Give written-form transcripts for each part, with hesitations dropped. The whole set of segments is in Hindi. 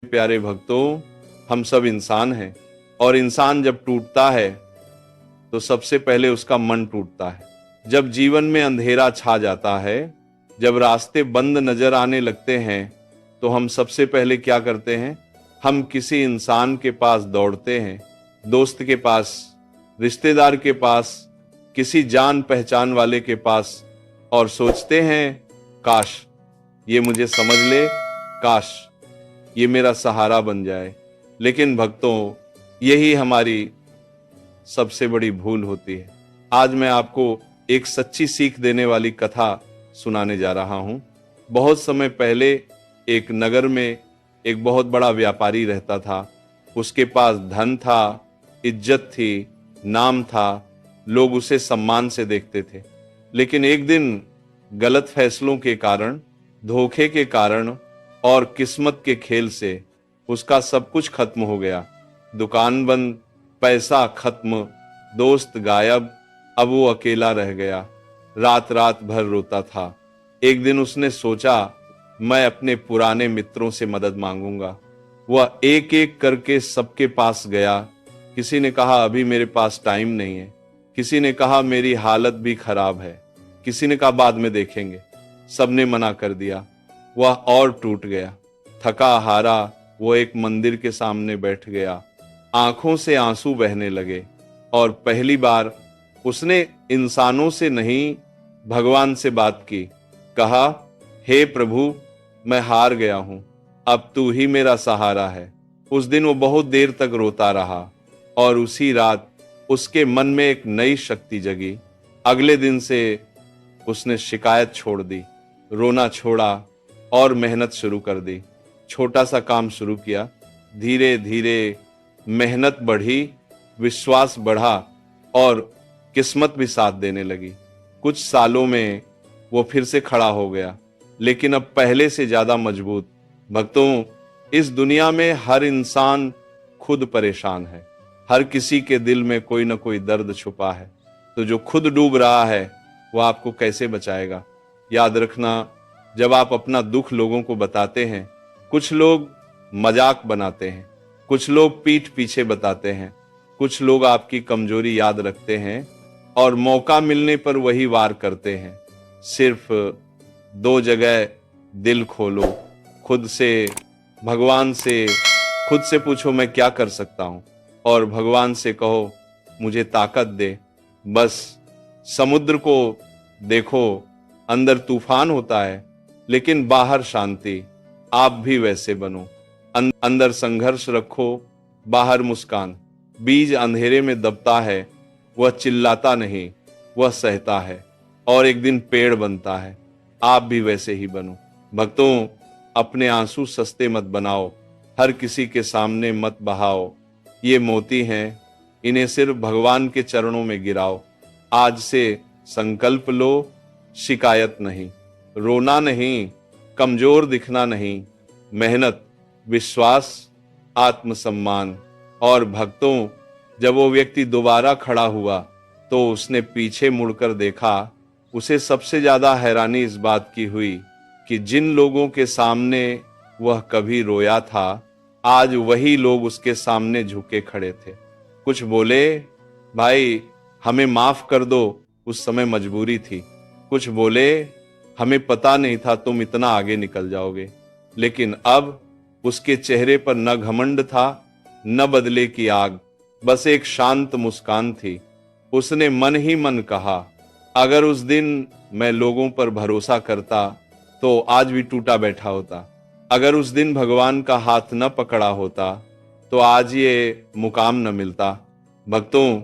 प्यारे भक्तों, हम सब इंसान हैं और इंसान जब टूटता है तो सबसे पहले उसका मन टूटता है। जब जीवन में अंधेरा छा जाता है, जब रास्ते बंद नजर आने लगते हैं, तो हम सबसे पहले क्या करते हैं? हम किसी इंसान के पास दौड़ते हैं, दोस्त के पास, रिश्तेदार के पास, किसी जान पहचान वाले के पास और सोचते हैं, काश ये मुझे समझ ले, काश ये मेरा सहारा बन जाए। लेकिन भक्तों, यही हमारी सबसे बड़ी भूल होती है। आज मैं आपको एक सच्ची सीख देने वाली कथा सुनाने जा रहा हूं। बहुत समय पहले एक नगर में एक बहुत बड़ा व्यापारी रहता था। उसके पास धन था, इज्जत थी, नाम था, लोग उसे सम्मान से देखते थे। लेकिन एक दिन गलत फैसलों के कारण, धोखे के कारण और किस्मत के खेल से उसका सब कुछ खत्म हो गया। दुकान बंद, पैसा खत्म, दोस्त गायब, अब वो अकेला रह गया। रात रात भर रोता था। एक दिन उसने सोचा, मैं अपने पुराने मित्रों से मदद मांगूंगा। वह एक एक करके सबके पास गया। किसी ने कहा अभी मेरे पास टाइम नहीं है, किसी ने कहा मेरी हालत भी खराब है, किसी ने कहा बाद में देखेंगे। सबने मना कर दिया। वह और टूट गया। थका हारा वो एक मंदिर के सामने बैठ गया। आंखों से आंसू बहने लगे और पहली बार उसने इंसानों से नहीं, भगवान से बात की। कहा, हे प्रभु, मैं हार गया हूं, अब तू ही मेरा सहारा है। उस दिन वो बहुत देर तक रोता रहा और उसी रात उसके मन में एक नई शक्ति जगी। अगले दिन से उसने शिकायत छोड़ दी, रोना छोड़ा और मेहनत शुरू कर दी। छोटा सा काम शुरू किया। धीरे धीरे मेहनत बढ़ी, विश्वास बढ़ा और किस्मत भी साथ देने लगी। कुछ सालों में वो फिर से खड़ा हो गया, लेकिन अब पहले से ज्यादा मजबूत। भक्तों, इस दुनिया में हर इंसान खुद परेशान है। हर किसी के दिल में कोई ना कोई दर्द छुपा है। तो जो खुद डूब रहा है वो आपको कैसे बचाएगा? याद रखना, जब आप अपना दुख लोगों को बताते हैं, कुछ लोग मजाक बनाते हैं, कुछ लोग पीठ पीछे बताते हैं, कुछ लोग आपकी कमजोरी याद रखते हैं और मौका मिलने पर वही वार करते हैं। सिर्फ दो जगह दिल खोलो, खुद से, भगवान से। खुद से पूछो मैं क्या कर सकता हूं, और भगवान से कहो मुझे ताकत दे। बस समुद्र को देखो, अंदर तूफान होता है लेकिन बाहर शांति। आप भी वैसे बनो। अंदर संघर्ष रखो, बाहर मुस्कान। बीज अंधेरे में दबता है, वह चिल्लाता नहीं, वह सहता है और एक दिन पेड़ बनता है। आप भी वैसे ही बनो। भक्तों, अपने आंसू सस्ते मत बनाओ, हर किसी के सामने मत बहाओ। ये मोती हैं, इन्हें सिर्फ भगवान के चरणों में गिराओ। आज से संकल्प लो, शिकायत नहीं, रोना नहीं, कमजोर दिखना नहीं, मेहनत, विश्वास, आत्मसम्मान। और भक्तों, जब वो व्यक्ति दोबारा खड़ा हुआ तो उसने पीछे मुड़कर देखा। उसे सबसे ज्यादा हैरानी इस बात की हुई कि जिन लोगों के सामने वह कभी रोया था, आज वही लोग उसके सामने झुके खड़े थे। कुछ बोले, भाई हमें माफ कर दो, उस समय मजबूरी थी। कुछ बोले, हमें पता नहीं था तुम इतना आगे निकल जाओगे। लेकिन अब उसके चेहरे पर न घमंड था, न बदले की आग, बस एक शांत मुस्कान थी। उसने मन ही मन कहा, अगर उस दिन मैं लोगों पर भरोसा करता तो आज भी टूटा बैठा होता। अगर उस दिन भगवान का हाथ न पकड़ा होता तो आज ये मुकाम न मिलता। भक्तों,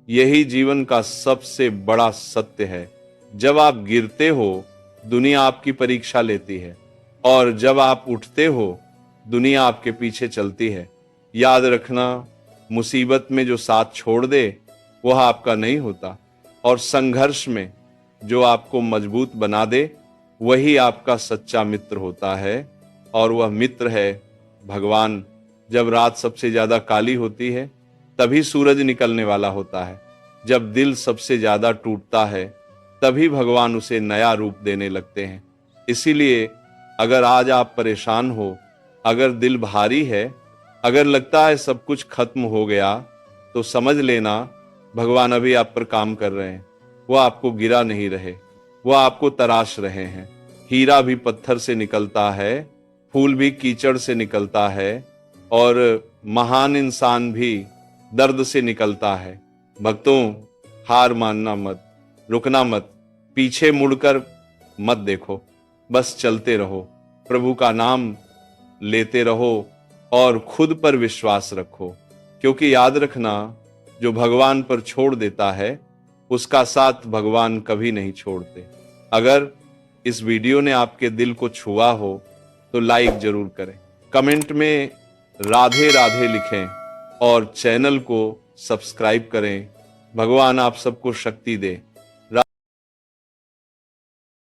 यही जीवन का सबसे बड़ा सत्य है। जब आप गिरते हो, दुनिया आपकी परीक्षा लेती है, और जब आप उठते हो, दुनिया आपके पीछे चलती है। याद रखना, मुसीबत में जो साथ छोड़ दे वह आपका नहीं होता, और संघर्ष में जो आपको मजबूत बना दे वही आपका सच्चा मित्र होता है। और वह मित्र है भगवान। जब रात सबसे ज्यादा काली होती है तभी सूरज निकलने वाला होता है। जब दिल सबसे ज्यादा टूटता है तभी भगवान उसे नया रूप देने लगते हैं। इसीलिए अगर आज आप परेशान हो अगर दिल भारी है, अगर लगता है सब कुछ खत्म हो गया, तो समझ लेना भगवान अभी आप पर काम कर रहे हैं। वो आपको गिरा नहीं रहे, वो आपको तराश रहे हैं। हीरा भी पत्थर से निकलता है, फूल भी कीचड़ से निकलता है, और महान इंसान भी दर्द से निकलता है। भक्तों, हार मानना मत, रुकना मत, पीछे मुड़कर मत देखो, बस चलते रहो, प्रभु का नाम लेते रहो और खुद पर विश्वास रखो। क्योंकि याद रखना, जो भगवान पर छोड़ देता है उसका साथ भगवान कभी नहीं छोड़ते। अगर इस वीडियो ने आपके दिल को छुआ हो तो लाइक जरूर करें, कमेंट में राधे राधे लिखें और चैनल को सब्सक्राइब करें। भगवान आप सबको शक्ति दे।